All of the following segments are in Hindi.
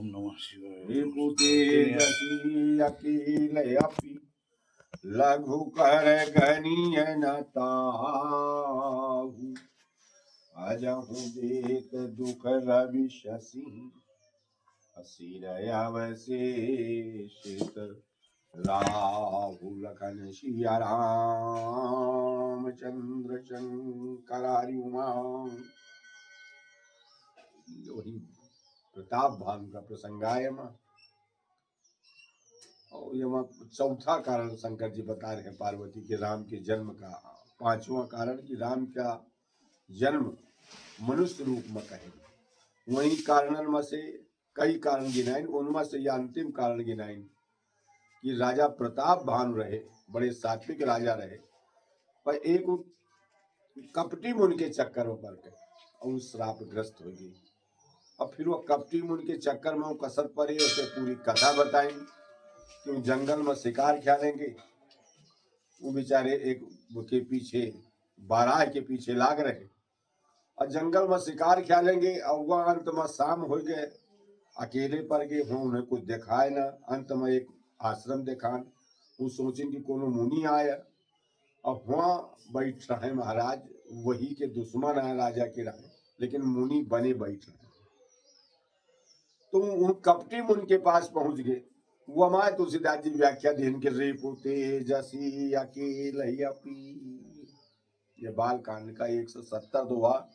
नमः शिवाय। विभूति जसी अकील अपि लघु कर गणीय न ताहु अजहु देत दुख रवि शशि असिर अवशेषित राहु लखन सिया राम चंद्र शंकरारि उमा। वही प्रताप भानु का प्रसंगायम। और ये चौथा कारण शंकर जी बता रहे हैं पार्वती के राम के जन्म का। पांचवा कारण कि राम का जन्म मनुष्य रूप में कहेंगे। वही कारणन में से कई कारण गिनाइन, उनमें से यह अंतिम कारण गिनाइन कि राजा प्रताप भानु रहे, बड़े सात्विक राजा रहे, पर एक कपटी मुनि के चक्कर में पड़ गए और श्रापग्रस्त हो गई। और फिर वो कपटी मुनि के चक्कर में वो कसर पड़े, उसे पूरी कथा बताई कि वो जंगल में शिकार खेलेंगे। वो बेचारे एक के पीछे बारह के पीछे लाग रहे और जंगल में शिकार खेलेंगे। और वह अंत में शाम हो गए, अकेले पड़ गए, वहाँ उन्हें कुछ दिखाए ना। अंत में एक आश्रम दिखान, वो सोचें कि कोनो मुनि आया और वहाँ बैठ रहे महाराज। वही के दुश्मन है राजा के रहे, लेकिन मुनि बने बैठ रहे। तो उन कपटी मुनि के पास पहुंच गए। वो हमारे तुलसीदास जी व्याख्या देन के रे पुते जसी अकेल अपी। ये बाल कांड का 170 दोहा।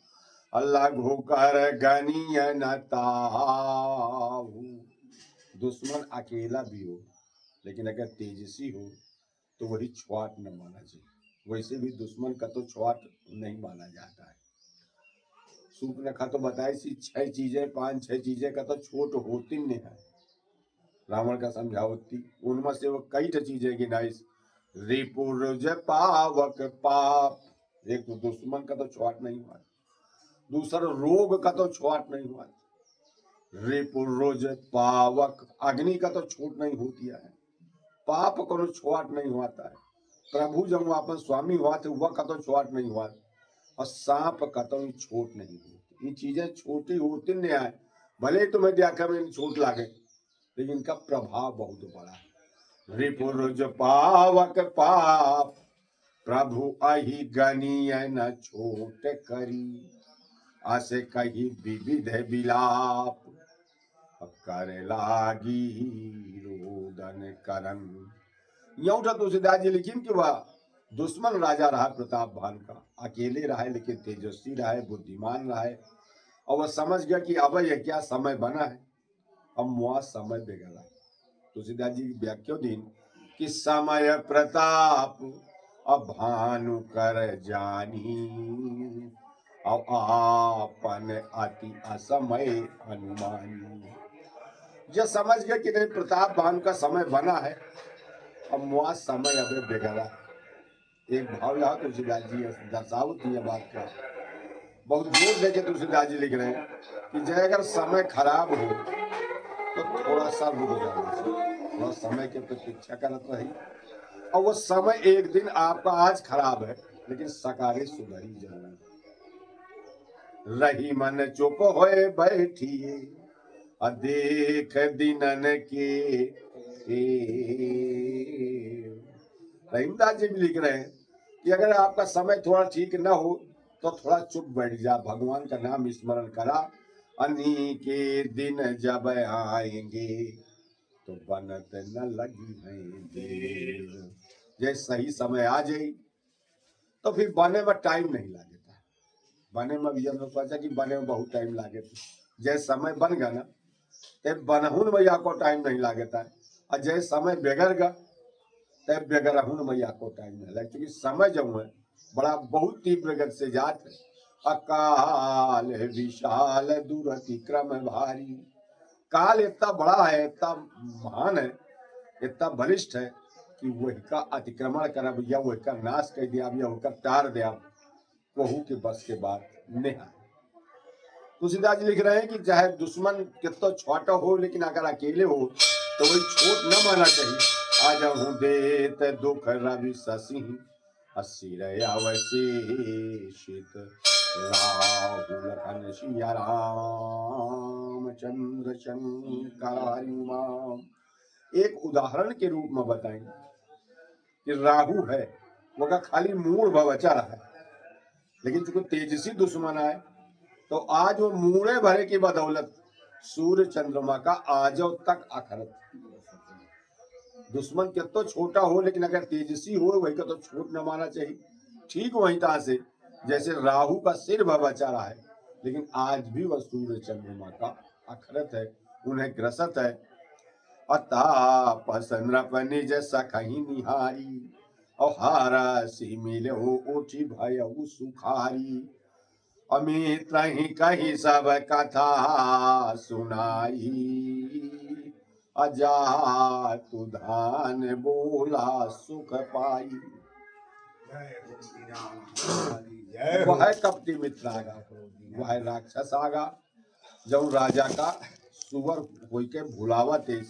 अल्लाह घोकर गनीय न ताहु। दुश्मन अकेला भी हो, लेकिन अगर तेजसी हो तो वही छुआट न माना चाहिए। वैसे भी दुश्मन का तो छुआट नहीं माना जाता है। सूप ने खा तो बताई सी 6 चीजें, 5-6 चीजें का तो छोट होती नहीं है। रावण का समझावती उनमें से वो कई चीजें गिनाई। रिपुरज पावक पाप, एक तो दुश्मन का तो छुआट नहीं हुआ, दूसरा रोग का तो छुआट नहीं हुआ। रिपुरज पावक, अग्नि का तो छूट नहीं होती है। पाप को छुआट नहीं होता है। प्रभु जब अपन स्वामी हुआ थे वह का तो छुआट नहीं हुआ। और सांप का तो छोट नहीं होती। ये चीजें छोटी होती नहीं है, भले तुम्हें देखा में छोट लागे, लेकिन इनका प्रभाव बहुत बड़ा है। रिपुरज पावक पाप प्रभु अहि गनीय न छोट करी। आसे कही विविध विलाप कर लागी रोदन करन। यूं उठा तुलसीदास जी लिखिन कि वह दुश्मन राजा रहा प्रताप भानु का, अकेले रहा लेकिन तेजस्वी रहा, बुद्धिमान रहा। और वह समझ गया कि अब यह क्या समय बना है, अब मुआ समय बिगड़ा। तुलसीदास जी की व्याख्या दिन कि समय प्रताप अब भानु कर जानी और आपन अति असमय अनुमानी। जब समझ गया कि नहीं प्रताप भानु का समय बना है, अब मुआ समय अब बिगड़ा। एक भाव यहाँ तुलसीदास जी दर्शावत है बात का, बहुत जोर देके तुलसीदास जी लिख रहे हैं कि जय अगर समय खराब हो तो थोड़ा सा रुक जाना चाहिए, थोड़ा समय के प्रतीक्षा करत रही। और वो समय एक दिन आपका आज खराब है, लेकिन सकारे सुधरी जरूर। रही मन चुप होए बैठिए देख दिनन के। रहीमदास जी भी लिख रहे हैं कि अगर आपका समय थोड़ा ठीक न हो तो थोड़ा चुप बैठ जा, भगवान का नाम स्मरण करा। अनी के दिन जब आएंगे तो बनत न लगी है देर। जैसे सही समय आ जाए तो फिर बने में टाइम नहीं लगता। बने में भी सोचा कि बने में बहुत टाइम लागे, जैसे समय बन गया ना तो बनहुन मैया को टाइम नहीं लगता है। और जैसे समय बिगड़ गया तब बेगरहुन मैया को टाइम नहीं लगे, क्योंकि समय जब है बड़ा बहुत तीव्र गति से जात है। अकाल विशाल दुरतिक्रम भारी। काल इतना बड़ा है, इतना महान है, इतना बलिष्ठ है कि वही का अतिक्रमण करब या वही का नाश कर दिया या वही का तार दिया कहू के बस के बात नहीं। तुलसीदास जी लिख रहे हैं कि चाहे दुश्मन कितना छोटा हो, लेकिन अगर अकेले हो तो वही छोट न माना चाहिए। आज हूँ देत दुख रवि शशि असिर अवशेषित राहु लखन सिया राम रामचंद्र शंकरायुमाम। एक उदाहरण के रूप में बताएंगे कि राहु है वो का खाली मूड बचा रहा है, लेकिन चूंकि तेजस्वी दुश्मन आए तो आज वो मूड़े भरे की बदौलत सूर्य चंद्रमा का आजो तक अखरत। दुश्मन के तो छोटा हो लेकिन अगर तेजस्वी हो वही का तो छोट न माना चाहिए। ठीक वही तरह से जैसे राहु का सिर बचा रहा है, लेकिन आज भी वह सूर्य चंद्रमा का अखरत है, उन्हें ग्रसत है। अताप संरप निज सखही निहारी और हारा सी मिले हो ओठी भय सुखारी। अमित ही कही सब कथा सुनाई अजा तु धान बोला सुख पाई। वह कपटी मित्र आगा, वह राक्षस आगा जब राजा का सुवर होई के भुलावा तेज।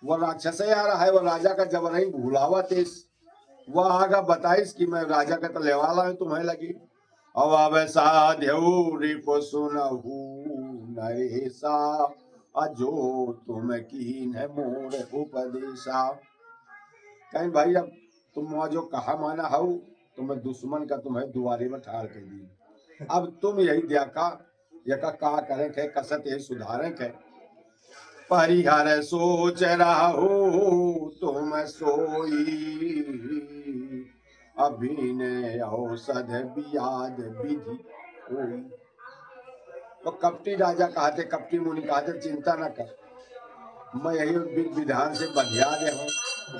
वह राक्षस आ रहा है, वह राजा का जब नहीं भुलावा तेज। वह आगा बताइस कि मैं राजा का तो लेवाला हूं तुम्हें लगी। अब अब साध्यु रिप सुनहु नरेशा अजो तुम कीन है मोर उपदेशा। कहीं भाई अब तुम वहां जो कहा माना हो तुम्हें दुश्मन का तुम्हें दुआरे में ठाड़ कर दी। अब तुम यही द्याका यका का करें थे कसत यही सुधारें थे। परिहर सोच रहो तुम सोई अभिनय औषध बियाद विधि होई। तो कपटी राजा कहते, कपटी मुनि कहते चिंता न कर, मैं यही विधान से बधिया दे हूँ,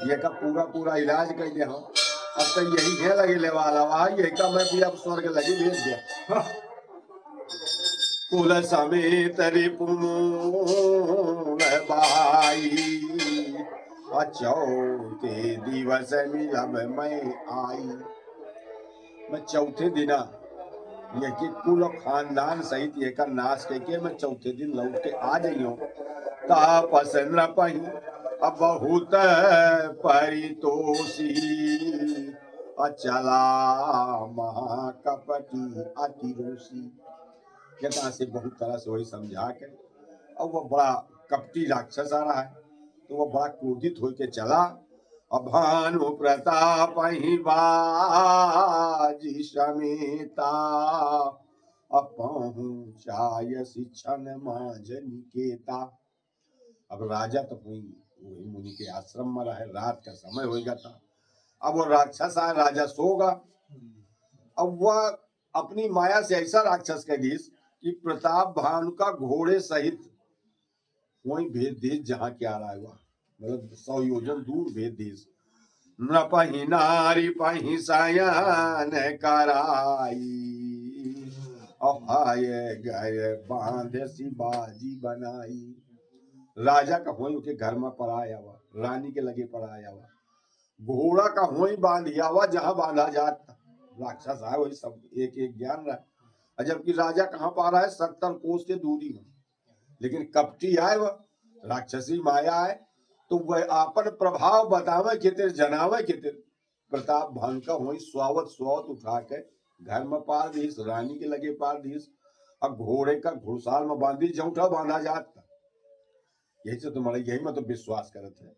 ये का पूरा पूरा इलाज कर दे हूँ। अब तो यही है लगे ले वाला यही का मैं भी अब स्वर्ग लगी भेज दिया। कुल समेत रिपुन भाई चौथे दिवस मिलब मैं आई। मैं चौथे दिना ये कि कुल खानदान सहित ये का नाश करके मैं चौथे दिन लौट के आ जाइयो। तापस नृपहि अब बहुत परितोषी अचला महाकपटी अतिरोषी। यथा से बहुत तरह से वही समझा के और वह बड़ा कपटी राक्षस आ रहा है तो वह बड़ा क्रोधित होके चला। भानु प्रताप ही बाजी समेता पहुंचाय शिक्षण माज निकेता। अब राजा तो वही मुनि के आश्रम में रहे, रात का समय होगा था। अब वो राक्षस आया, राजा सोगा। अब वह अपनी माया से ऐसा राक्षस कह दीस कि प्रताप भानु का घोड़े सहित वही भेद देश जहाँ क्या रहा है, मतलब 100 योजन दूर भेद देश। न पही नारी पही सायन कराई गए बांधे सी बाजी बनाई। राजा का होई के घर में पराया हुआ, रानी के लगे पराया हुआ, घोड़ा का होई बांधिया हुआ जहां बांधा जाता। राक्षस है वही सब एक एक ज्ञान रहा। जबकि राजा कहाँ पा रहा है 70 कोस के दूरी में, लेकिन कपटी आए वह राक्षसी माया है तो वह आपन प्रभाव बतावे खातिर जनावे खातिर प्रताप भान का वही स्वावत स्वावत उठा के घर में पार दीस, रानी के लगे पार दीस। अब घोड़े का घुड़साल में बांधी जौठा बांधा जाता। यही से तुम्हारे यही में तो विश्वास करते हैं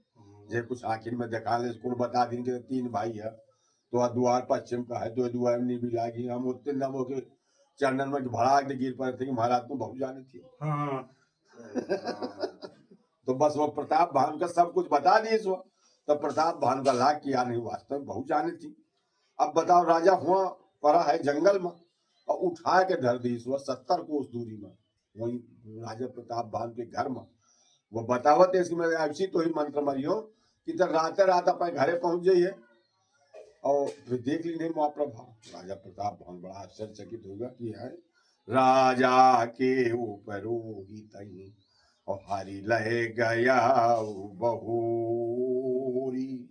जे कुछ आखिर में देखा ले कुल बता दिन के 3 भाई है तो द्वार पश्चिम का है, 2 द्वार नहीं भी लागी। हम उतने नामों के चरणन में भड़ा के गिर पड़े थे कि महाराज तुम बहुत जाने थे। तो बस वो प्रताप भान का सब कुछ बता दिए सो तो प्रताप भान का लाग किया नहीं, वास्तव में बहुत जाने थी। अब बताओ राजा हुआ पड़ा है जंगल में और उठा के धर दी 70 कोस दूरी में वही राजा प्रताप भान के घर में। वो बतावत है इसमें ऐसी तो ही मंत्र मरियो कि तो रात रात अपने घरे पहुंच जाइए और फिर देख ली नहीं वहां प्रभाव। राजा प्रताप भान बड़ा आश्चर्यचकित होगा कि है राजा के ऊपर ही और हरि लय गया बहुरी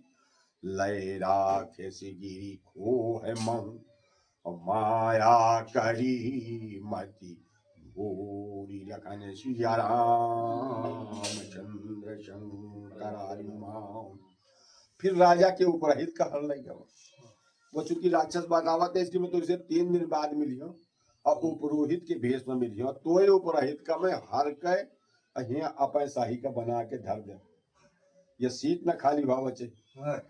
लय राक्षस गिरी खो है महु और माया करी मति भूरी। लखन सिया रामचंद्र शंकरायुमाम। फिर राजा के उपरहित का हर लग गया। वो चूंकि राक्षस बतावा थे इसलिए मैं तो इसे 3 दिन बाद मिली हूँ और उपरोहित के भेष में मिली हूँ। तो उपरहित का मैं हर के अहिया अपन शाही का बना के धर दे, ये सीट न खाली भाव बचे।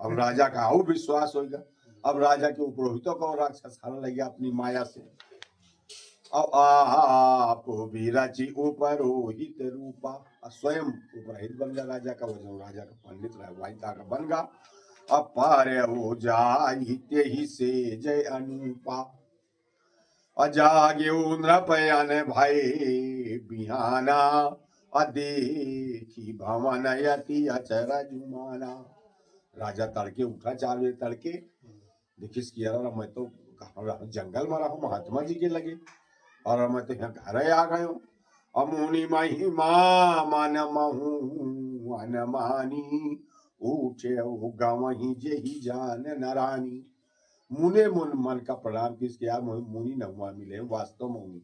अब राजा का आऊ विश्वास होगा। अब राजा के पुरोहितों को राक्षस खाने लगे अपनी माया से। अब आप भी रची उपरोहित रूपा, स्वयं उपरोहित बन गया राजा का, वजह राजा का पंडित रहा वाहिता का बन गया। अब पार हो जाई ते ही से जय अनुपा, अजागे नृपयन भय बिहाना, अदेखी भवन यति अचर जुमाना। राजा तड़के उठा, 4 बजे तड़के देखिस कि यार मैं तो जंगल में रहा महात्मा जी के लगे और मैं तो यहाँ घर आ गयो। अमुनि महिमा मन महू अनमानी, उठे गवही जेहि जान नरानी। मुने मुन मन का प्रणाम किसके, यार मुनि न हुआ मिले, वास्तव में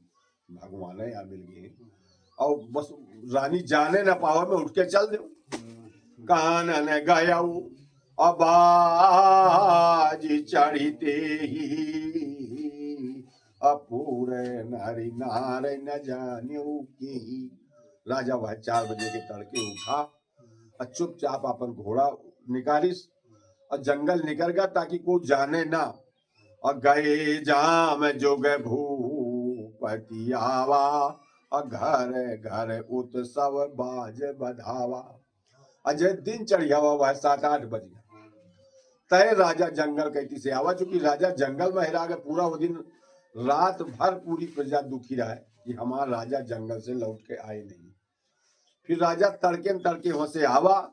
भगवान है यहाँ मिल गए। और बस रानी जाने न पावे मैं उठ के चल दू, कानन गया अबाज चढ़ते ही, अपूरे नारी नारे न जाने के ही। राजा वह 4 बजे के तड़के उठा और चुपचाप अपन घोड़ा निकालिस और जंगल निकल गया ताकि कोई जाने ना। और गए जाम जोग भूपति आवा, और घर घर उत्सव बाज बधावा। अजय दिन चढ़िया वह 7-8 बज गया। तय राजा जंगल कहती से आवा, चूंकि राजा जंगल में हिरा गया पूरा वो दिन रात भर पूरी प्रजा दुखी रहा है कि हमारा राजा जंगल से लौट के आए नहीं। फिर राजा तड़के तड़के वहां से आवा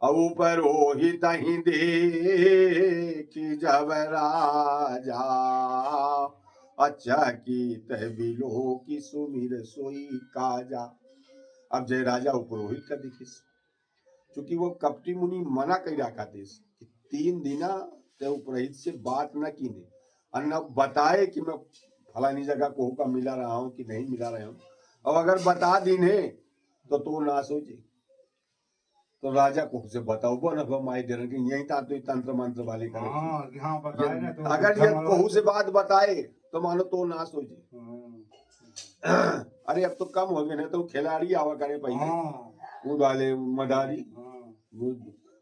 और ऊपर ही तही देखी जब राजा, अच्छा की तहबिलो की सुमिर सोई काजा। अब जय राजा उपरोहित का दिखिस, चूंकि वो कपटी मुनि मना कर रखा थे 3 दिना ते उपरोहित से बात न की ने और न बताए कि मैं फलानी जगह को का मिला रहा हूँ कि नहीं मिला रहा हूँ। और अगर बता दिन है तो ना सोचे। तो राजा को से बताओ वो न माई दे रहे यही था तो तंत्र मंत्र वाले करे। तो अगर ये कहू से बात बताए तो मानो तो ना सोचे। अरे अब तो कम हो गए ना, तो खिलाड़ी आवा करे पहले वो वाले मदारी,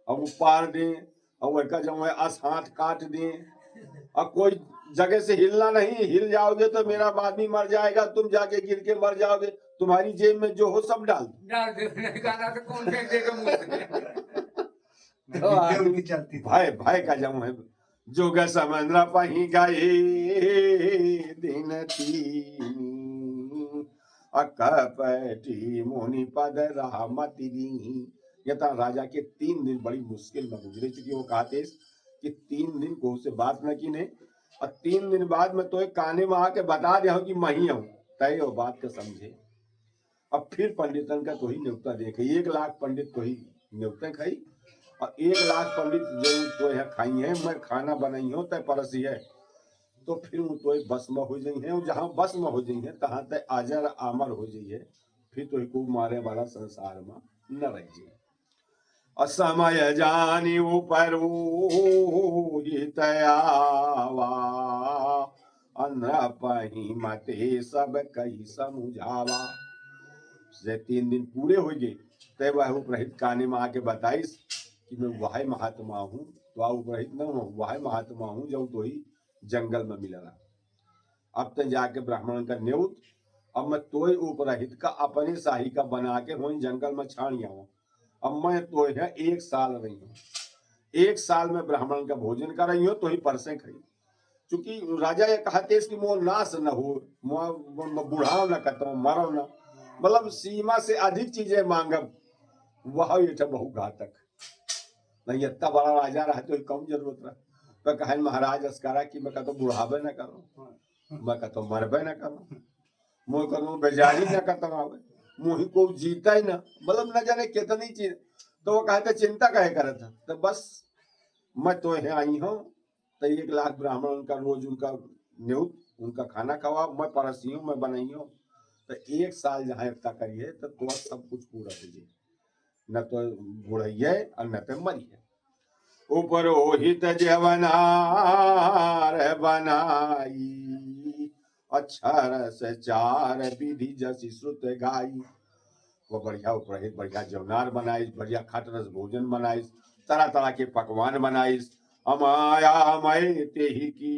अब वो पार दे और वह जब हाथ काट दे और कोई जगह से हिलना नहीं, हिल जाओगे तो मेरा आदमी मर जाएगा, तुम जाके गिर के मर जाओगे, तुम्हारी जेब में जो हो सब डाल तो कौन तो भाई भाई का जम है जोग समंद्र पही गए दिन तीन, अकपटी मुनि पद रहमति दी। यथा राजा के 3 दिन बड़ी मुश्किल में गुजरे, चूंकि वो कहते कि 3 दिन को से बात न की ने और 3 दिन बाद में तो एक काने में आके बता दे कि मैं ही हूँ, तय वो बात को समझे। अब फिर पंडितन का तो ही न्योता देखे, 1 लाख पंडित तो ही न्योते खाई और 1 लाख पंडित जो तो है खाई है, मैं खाना बनाई हो तय परसी है। तो फिर वो तो भस्म हो जाई है, जहाँ भस्म हो जाई है तहाँ तय आजर आमर हो जाई है, फिर तो को मारे वाला संसार में न रह जाए। असमय जानी ऊपर तयावा, पही मते सब कही समझावा। 3 दिन पूरे हो गए तय वह उपरहित काने में आके बताइस कि मैं वह महात्मा हूँ, तो उपरहित न हूँ, वह महात्मा हूँ जो तो ही जंगल में मिला रहा। अब तक जाके ब्राह्मण का न्योत, अब मैं तोय उपरहित का अपने शाही का बना के वही जंगल में छाणिया हूँ। अब मैं तो है 1 साल रही हूँ, 1 साल में ब्राह्मण का भोजन कर रही हूँ तो ही परसे खाई। चूंकि राजा ये कहते कि मोह नाश न हो, बुढ़ाओ न कतो मरो न, मतलब सीमा से अधिक चीजें मांगब, वह ये बहु घातक नहीं। इतना बड़ा राजा रहा तो कम जरूरत रहा। तो कहे महाराज अस्कारा की मैं कहता बुढ़ावे न करो, मैं कहता मरबे न करो, मुँह करो बेजारी न करता, मुँह को जीता ही ना, मतलब न जाने कितनी चीज। तो वो कहते चिंता कहे करे था, तो बस मैं तो यहाँ आई हूँ तो 1 लाख ब्राह्मण उनका रोज उनका न्योत उनका खाना खवा, मैं परसी हूँ, मैं बनाई हूँ। तो 1 साल जहाँ एकता करिए तो सब कुछ पूरा दीजिए, न तो बुढ़ैये और न तो मरिए। उपरोहित जवनार बनाई, अक्षर से 4 विधि जसी श्रुत गाई। वो बढ़िया उपरहित बढ़िया जवनार बनाइस, बढ़िया खटरस भोजन बनाइस, तरह तरह के पकवान बनाइस। अमाया मैं तेहि की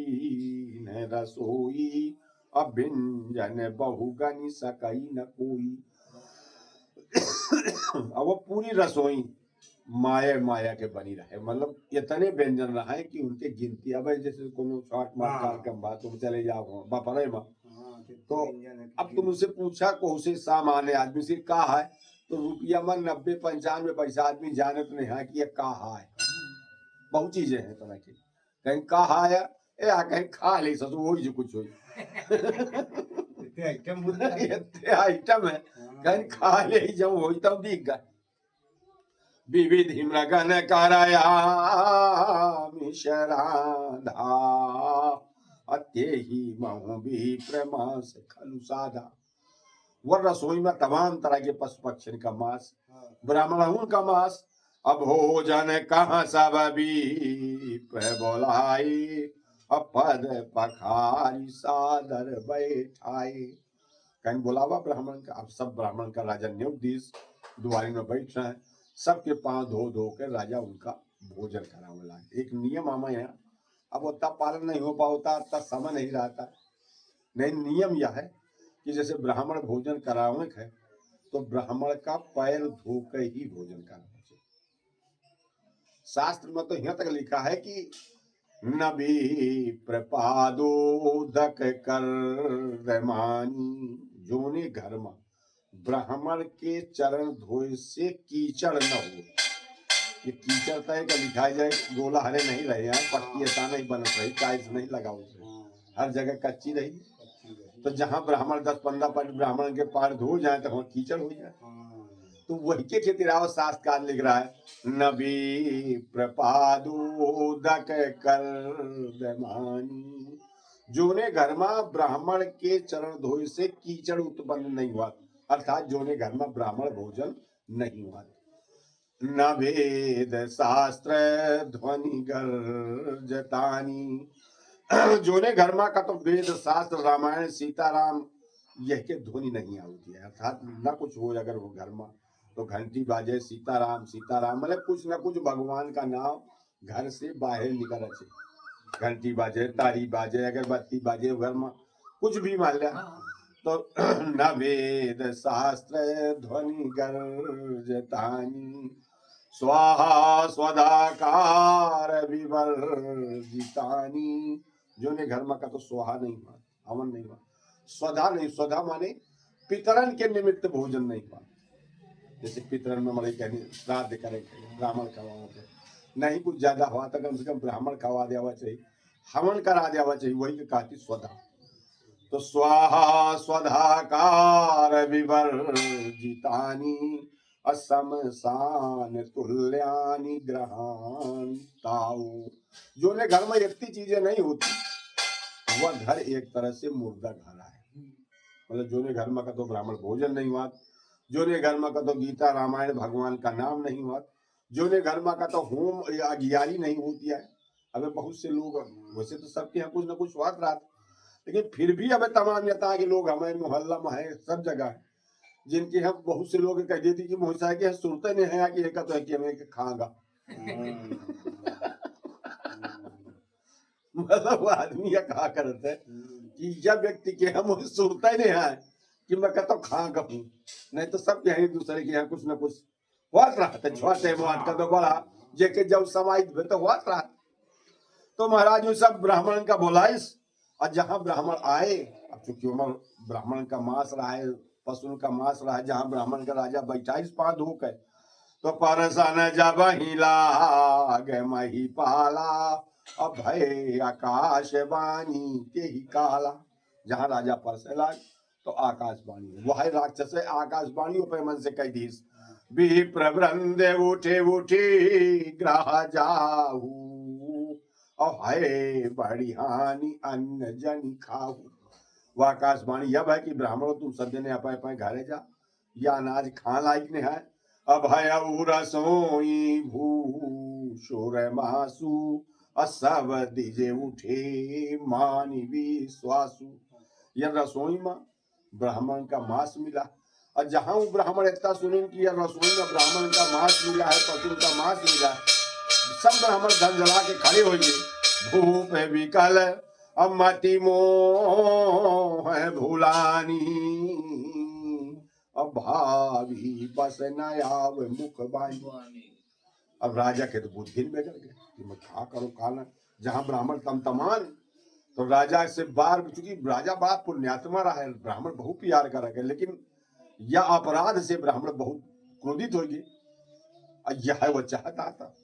न रसोई, अब व्यंजन बहुगनि सकई न कोई। अब वो पूरी रसोई माया माया के बनी रहे, मतलब इतने व्यंजन रहे कि उनके गिनती। अब जैसे कोनो शॉर्ट मार्ट कार्यक्रम बात तुम चले जाओ बपरे में, तो अब तुम उससे पूछा को उसे सामान्य आदमी से का है, तो रुपया में 90-95 आदमी जाने तो नहीं है कि ये का है। बहुत चीजें हैं तरह की, कहीं का है ए कहीं खा ले सो वही जो कुछ हो आइटम है, कहीं खा ले जब वही तब दिख गए। विविधि मृगन करया मिशराधा, अत्यहि महु भी प्रमास खलु साधा। वह रसोई में तमाम तरह के पशु पक्षी का मांस, ब्राह्मणों का मांस, अभोजन कहाँ सब भी बोलाई, अपद पखारी सादर बैठाए। कहीं बुलावा ब्राह्मण का, अब सब ब्राह्मण का राजा न्योदिस द्वारी में बैठ रहे हैं, सबके पांव धो धो कर राजा उनका भोजन करावला। एक नियम हमें है, अब उतना पालन नहीं हो पाता, उतना समय नहीं रहता। नहीं, नियम यह है कि जैसे ब्राह्मण भोजन करावे है तो ब्राह्मण का पैर धोकर ही भोजन कराना चाहिए। शास्त्र में तो यहाँ तक लिखा है कि नबी प्रपादोदक कर मानी, जोने घर में ब्राह्मण के चरण धोए से कीचड़ न हो। ये कीचड़ तय का लिखा जाए, गोला हरे नहीं रहे हैं, पक्की ऐसा नहीं बन रही, टाइल्स नहीं लगा उसमें, हर जगह कच्ची रही। तो जहाँ ब्राह्मण 10-15 ब्राह्मण के पैर धो जाए तो वहाँ कीचड़ हो जाए। तो वही के खेतिराव शास्त्रकार लिख रहा है, नबी प्रपादोदक कर बेमानी, जोने घर में ब्राह्मण के चरण धोए से कीचड़ उत्पन्न नहीं हुआ, अर्थात जोने घर में ब्राह्मण भोजन नहीं हुआ। न वेद शास्त्र ध्वनि गर्जतानी, जोने घर में का तो वेद शास्त्र रामायण सीताराम यह के ध्वनि नहीं आती है, अर्थात न कुछ हो अगर वो घर में तो घंटी बाजे सीताराम सीताराम, मतलब कुछ न कुछ भगवान का नाम घर से बाहर निकल अच्छे, घंटी बाजे, तारी बाजे, अगरबत्ती बाजे, घर में कुछ भी मान लिया तो न वेद शास्त्र ध्वनि गर्जतानी, स्वाहा स्वधाकार विवर्जितानी। जो ने घर में का तो स्वाहा नहीं हुआ, हवन नहीं हुआ, स्वधा नहीं, स्वधा माने पितरन के निमित्त भोजन नहीं हुआ। जैसे पितरन में मरे कहने श्राद्ध करे ब्राह्मण खवाओ नहीं, कुछ ज्यादा हुआ तो कम से कम ब्राह्मण खवा देवा चाहिए, हवन करा देवा चाहिए, वही के कहती स्वधा। तो स्वाहा स्वधाकार विवर्जितानी, असमसान तुल्यानि ग्रहान ताऊ। जो ने घर में इतनी चीजें नहीं होती वह घर एक तरह से मुर्दा घर है, मतलब जो ने घर में का तो ब्राह्मण भोजन नहीं हुआ, जो ने घर में का तो गीता रामायण भगवान का नाम नहीं हुआ, जो ने घर में का तो होम या अगियारी नहीं होती है। अब बहुत से लोग, वैसे तो सबके यहाँ कुछ न कुछ स्वाद रहा, लेकिन फिर भी अब तमाम यता के लोग हमारे मोहल्ला में है, सब जगह है, जिनके हम बहुत से लोग कह देती कि मोहसा के सुनते नहीं है कि तो है कि हमें खागा मतलब आदमी यह कहा करते है कि यह व्यक्ति के हम सुनता ही नहीं है कि मैं कहता खागा हूँ, नहीं तो सब के दूसरे के यहाँ कुछ न कुछ हुआत रहा था, छोटे मोट का तो बड़ा जेके जब समाहित हुए तो हुआत रहा। तो महाराज वो सब ब्राह्मण का बोलाइस, और जहाँ ब्राह्मण आए, अब चूंकि उमर ब्राह्मण का मांस रहा है, पशु का मांस रहा है, जहाँ ब्राह्मण का राजा बैठाइस पाँव धोकर, तो परसन जब हिला गे मही पाला, अब भय आकाशवाणी के ही काला। जहाँ राजा परसे लाग तो आकाशवाणी, वह राक्षस आकाशवाणी पे मन से कह दीस, विप्र वृंद उठे उठी ग्रह जाहू, और है बड़ी हानि अन्न जन खाऊ। वह आकाशवाणी यह है कि ब्राह्मणों तुम सब जने अपने अपने घरे जा, या अनाज खा लायक नहीं है। अभय रसोई भूषुर मासु, असव दिजे उठे मानी विश्वासु। यह रसोई में ब्राह्मण का मांस मिला, और जहां वो ब्राह्मण इतना सुने कि यार रसोई में ब्राह्मण का मांस मिला है, पशु का मांस मिला है, सब ब्राह्मण धन जला के खड़े हो गए। भूप विकल अब मति मोह है भूलानी, अब भावी बस न आव मुख बानी। अब राजा के तो बुद्धि में बिगड़ गए कि मैं क्या करूं काला, जहां ब्राह्मण तमतमान। तो राजा से बार, चूंकि राजा बड़ा पुण्यात्मा रहा है, ब्राह्मण बहुत प्यार करेगा, लेकिन यह अपराध से ब्राह्मण बहुत क्रोधित हो गए। यह वो चाहता था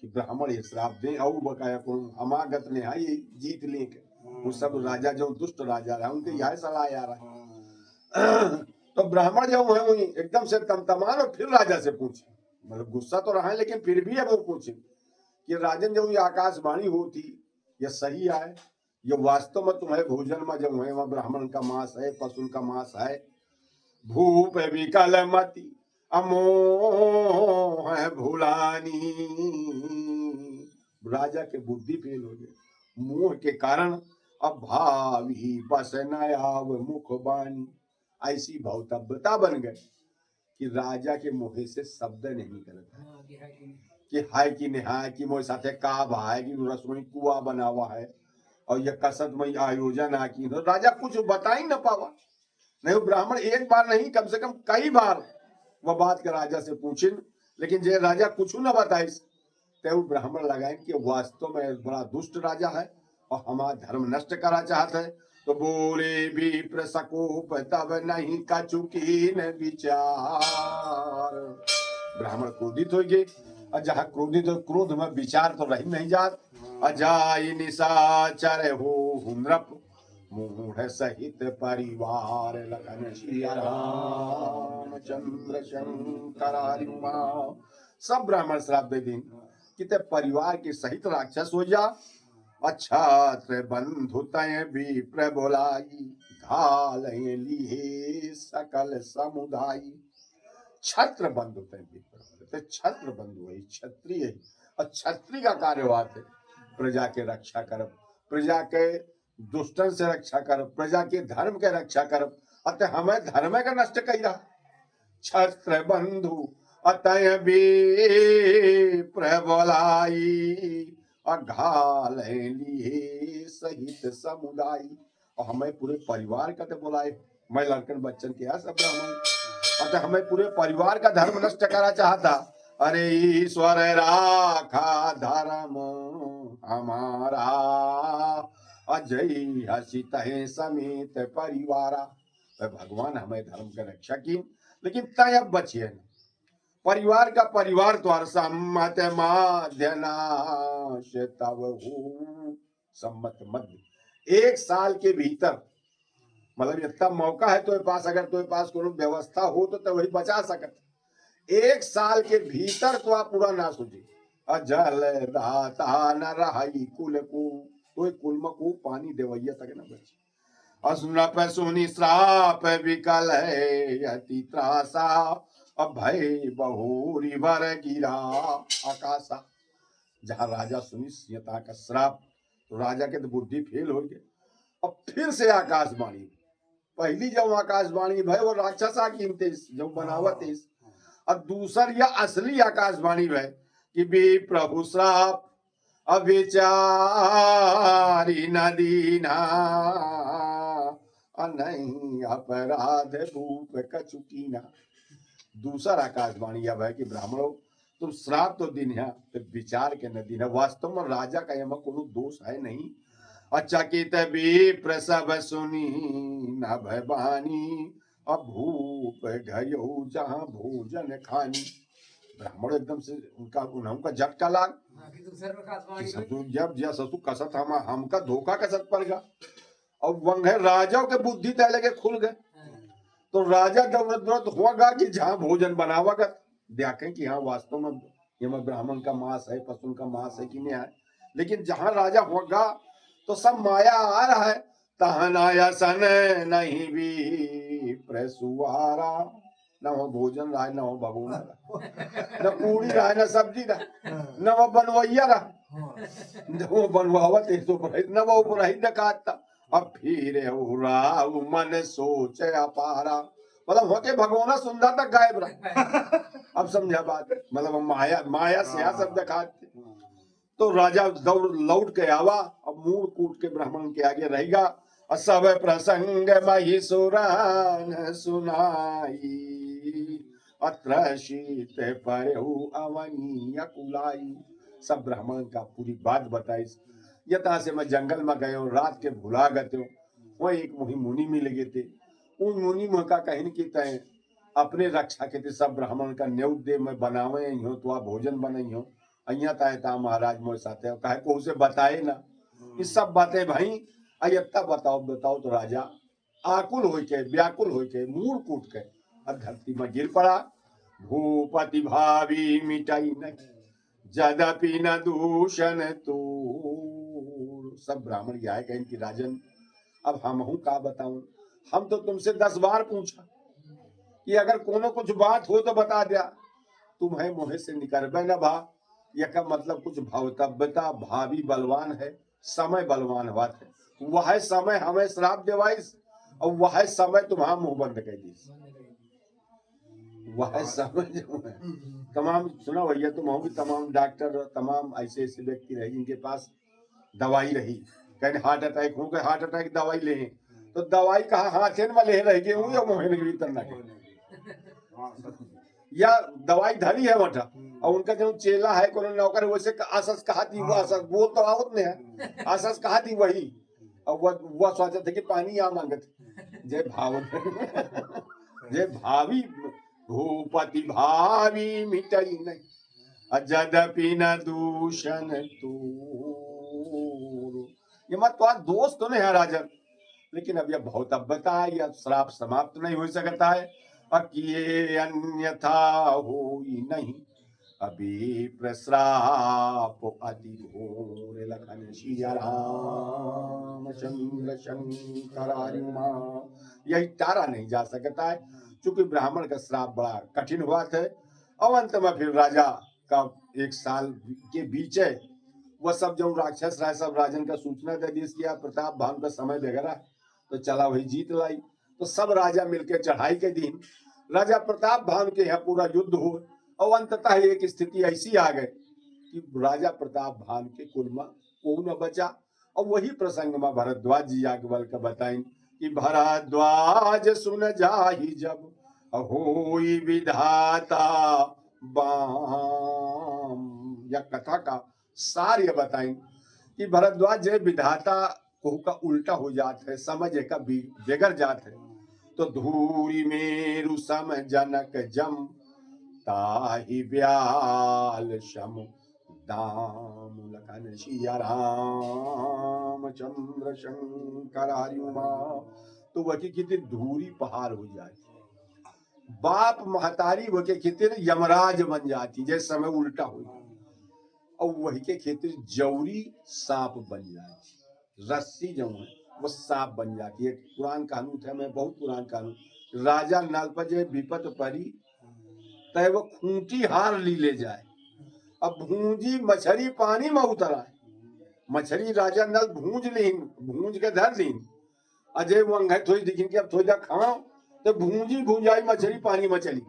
कि ब्राह्मण ये श्राप दें और बकाया को अमागत ने ये जीत ले के वो सब राजा जो दुष्ट राजा रहा उनके यह सलाह आ रहा है। तो ब्राह्मण जो है वो एकदम से तमतमान और फिर राजा से पूछे, मतलब गुस्सा तो रहा है लेकिन फिर भी अब वो पूछे कि राजन जो ये आकाशवाणी होती ये सही है, ये वास्तव में तुम्हारे भोजन में जो है वह ब्राह्मण का मांस है, पशु का मांस है। भूप विकल मति अमोह है भूलानी। राजा के बुद्धि फेल हो गए, मोह के कारण अब भावी बस न आव मुख बानी। ऐसी भौतव्यता बन गई कि राजा के मुहे से शब्द नहीं निकलता कि हाय कि निहाय कि मोर साथे का भाई कि रसोई कुआ बना हुआ है और यह कसत में आयोजन आ की। तो राजा कुछ बता ही न पावा। नहीं, ब्राह्मण एक बार नहीं कम से कम कई बार वह बात के राजा से पूछे, लेकिन जे राजा कुछ न बताई तो ब्राह्मण लगाए कि वास्तव में बड़ा दुष्ट राजा है और हमारा धर्म नष्ट करा चाहता है। तो बोले भी प्रसकोप तब नहीं कचुकी न विचार। ब्राह्मण क्रोधित हो गए और जहाँ क्रोधित हो क्रोध में विचार तो रही नहीं जात। अजाई निशाचर हो नृप मूढ़ सहित परिवार लखन सिया राम चंद्र शंकर हरिमा। सब ब्राह्मण श्राप दे दिन कि ते परिवार के सहित राक्षस हो जा। अच्छा बंधु तय भी प्रबोलाई घाल लिए सकल समुदायी। छत्र बंधु तय भी प्रबोल, छत्र बंधु है क्षत्रिय है और क्षत्रिय का कार्यवाद है प्रजा के रक्षा कर, प्रजा के दुष्टन से रक्षा कर, प्रजा के धर्म के रक्षा कर। अतः हमें धर्म का नष्ट कर रहा। छत्र बंधु अतय भी प्रबलाई अघाल लिए सहित समुदाय। और हमें पूरे परिवार का तो बुलाए, मैं लड़कन बच्चन के सब ब्राह्मण, अतः हमें पूरे परिवार का धर्म नष्ट करा चाहता। अरे ईश्वर राखा धर्म हमारा अजय हसित समेत परिवारा। भगवान हमें धर्म का रक्षा की, लेकिन तय अब बचिए न परिवार का परिवार द्वार सम्मत माध्य नाश तब हो सम्मत मध्य। एक साल के भीतर, मतलब इतना मौका है तो पास, अगर तो पास कोई व्यवस्था हो तो वही बचा सकत। एक साल के भीतर तो आप पूरा ना सोचे। अजल दाता न रही कुल को, तो कुल में को पानी देवैया तक न बचे। असुनप सुनि श्राप विकल है यति त्रासा अभय बहुरी वर गिरा आकाशा। जहां राजा सुनी सीता का श्राप तो राजा के तो बुद्धि फेल हो गए। अब फिर से आकाशवाणी, पहली जब आकाशवाणी भाई वो राक्षसा कीमते जब बनावत है, अब दूसर या असली आकाशवाणी है कि भी प्रभु श्राप अविचारी नदीना नहीं अपराध भूप कचुकीना। दूसरा आकाशवाणी अब है कि ब्राह्मणों तुम श्राप तो दिन है तो विचार के न दिन है। वास्तव में राजा का यह कोनो दोष है नहीं। अचकित भी प्रसव सुनी न भवानी अब भूप गयो जहां भोजन खानी। ब्राह्मण एकदम से उनका झटका लाग जब ससु कसत हमका धोखा कसत पड़ गया। और वंग राजा के बुद्धि तैले के खुल गए। तो राजा दौड़त होगा कि जहाँ भोजन बनावागा देखें कि हाँ वास्तव में ये ब्राह्मण का मांस है, पशु का मांस है कि नहीं है। लेकिन जहाँ राजा होगा तो सब माया आ रहा है। तहनाया सन नहीं भी प्रसुआरा, न वो भोजन रहा न वो भगोना रहा, न पूरी रहा न सब्जी रहा, न वो बनवैया रहा, वो बनवावत न वो पुरहित न काटता। अब फिर मन सोच अपारा, मतलब होके भगवाना सुंदर तक गायब रहा। अब समझा बात, मतलब माया माया से सब दिखाते। तो राजा दौड़ लौट के आवा, अब मुंह कूट के ब्राह्मण के आगे रहेगा। सब प्रसंग महिषुरान सुनाई, अत्र शीत परहु अवनीय कुलाई। सब ब्राह्मण का पूरी बात बताई। यथा से मैं जंगल में गयो, रात के भुला गए, वो एक मुहि मुनि मिल गए थे। उन मुनि मुह का कहन की तय अपने रक्षा के थे सब ब्राह्मण का न्योत दे मैं बनावे हो, तो आप भोजन बनई हो अहिया ताए ता महाराज मोर साथे कहे को उसे बताए ना। ये सब बातें भाई अयत्ता बताओ बताओ। तो राजा आकुल हो के व्याकुल हो के मूर कूट के और धरती में गिर पड़ा। भूपति भावी मिटाई नहीं, जदपि न दूषण तू। सब ब्राह्मण यह है कि राजन अब हम हूं का बताऊं, हम तो तुमसे 10 बार पूछा कि अगर कोनो कुछ बात हो तो बता दिया, तुम्हें मुहे से निकलबे न भा। यह का मतलब कुछ भवतव्यता, भावी बलवान है, समय बलवान बात है। वह समय हमें श्राप देवाइस और वह समय तुम्हारा मुंह बंद कर दी। वह समय जो है तमाम सुना भैया, तुम भी तमाम डॉक्टर तमाम ऐसे ऐसे व्यक्ति रहे जिनके पास दवाई रही, कहीं हार्ट अटैक हो गए, हार्ट अटैक दवाई ले, तो दवाई कहा हाथ में ले रह गए या मुँह के भीतर ना या दवाई धरी है वटा। और उनका जो चेला है कोनो नौकर वैसे आसस कहा थी, वो आसस बोल तो आवत ने है, आसस कहा थी वही। और वह सोचा था कि पानी आ मांगत जय भाव जय भावी भूपति भावी मिटई नहीं, अजदपि न दूषण तू। ये मत तो दोस्त तो नहीं है राजन, लेकिन अब यह भौतव्यता है, यह श्राप समाप्त नहीं हो सकता है। अकिए अन्यथा हो नहीं, अभी प्रश्राप अति घोर। लखन सिया रामचंद्र शंकर। यही टारा नहीं जा सकता है, क्योंकि ब्राह्मण का श्राप बड़ा कठिन हुआ था। और अंत में फिर राजा का 1 साल के बीच है, वह सब जो राक्षस रहा सब राजन का सूचना दे दी किया प्रताप भान का समय वगैरह, तो चला वही जीत लाई। तो सब राजा मिलकर चढ़ाई के दिन राजा प्रताप भान के यहाँ पूरा युद्ध हुआ। और अंततः एक स्थिति ऐसी आ गई कि राजा प्रताप भान के कुल में कोई न बचा। और वही प्रसंग में भरद्वाज जी याज्ञवल्क्य का बताएं कि भरद्वाज सुन जाहि जब, होई विधाता बाम। या कथा का सार ये बताएं कि भरद्वाज जय विधाता को का उल्टा हो जाता है, समझ का बिगड़ जाता है। तो धूरी मेरु सम जनक जम, ताहि ब्याल शम दाम। लखन सिया रामचंद्र शंकर हरिमा। तो वह की कितनी धूरी पहाड़ हो जाती, बाप महतारी वह के खेती यमराज बन जाती जैसे समय उल्टा हो, और वही के खेती जौरी सांप बन जाती, रस्सी जो है वो सांप बन जाती है। पुरान कानून था, मैं बहुत पुरान कानून, राजा नल पर जो विपत पड़ी तय वो खूंटी हार ली ले जाए। अब भूंजी मछली पानी में उतर आए, मछली राजा नल भूंज लीन, भूंज के धर लीन, अजय वो अंग थोड़ी दिखी कि अब थोड़ी जा खाओ, तो भूंजी भूंजाई मछली पानी में चली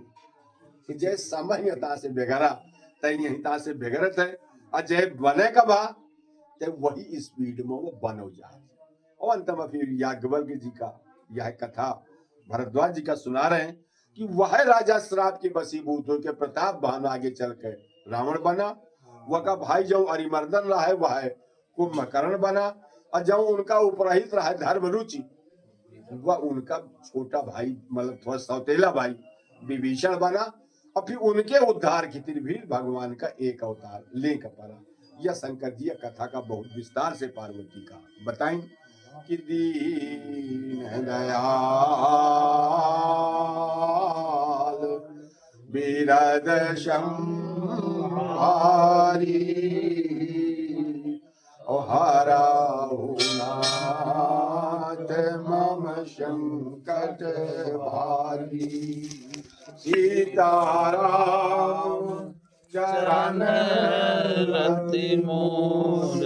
गई। जय समय यता से बेगरा तय यही से बेगरत है, अजय बने का बा तो वही स्पीड में वो बन हो जाए। और अंत में फिर याज्ञवल्क्य जी का यह कथा भरद्वाज जी का सुना रहे हैं कि वह राजा श्राप के वशीभूत होकर प्रताप भानु आगे चल कर रावण बना। वह का भाई जो अरिमर्दन रहा है वह कुंभकर्ण बना, और जो उनका उपरहित रहा है धर्म रुचि, वह उनका छोटा भाई मतलब थोड़ा सौतेला भाई विभीषण बना। और फिर उनके उद्धार की भी भगवान का एक अवतार लेकर पड़ा। यह शंकर जी कथा का बहुत विस्तार से पार्वती का बताएं कि दीन दयाल बिरद संहारी, ओ हराहु नाथ मम संकट भारी। सीताराम चरण रति मोर।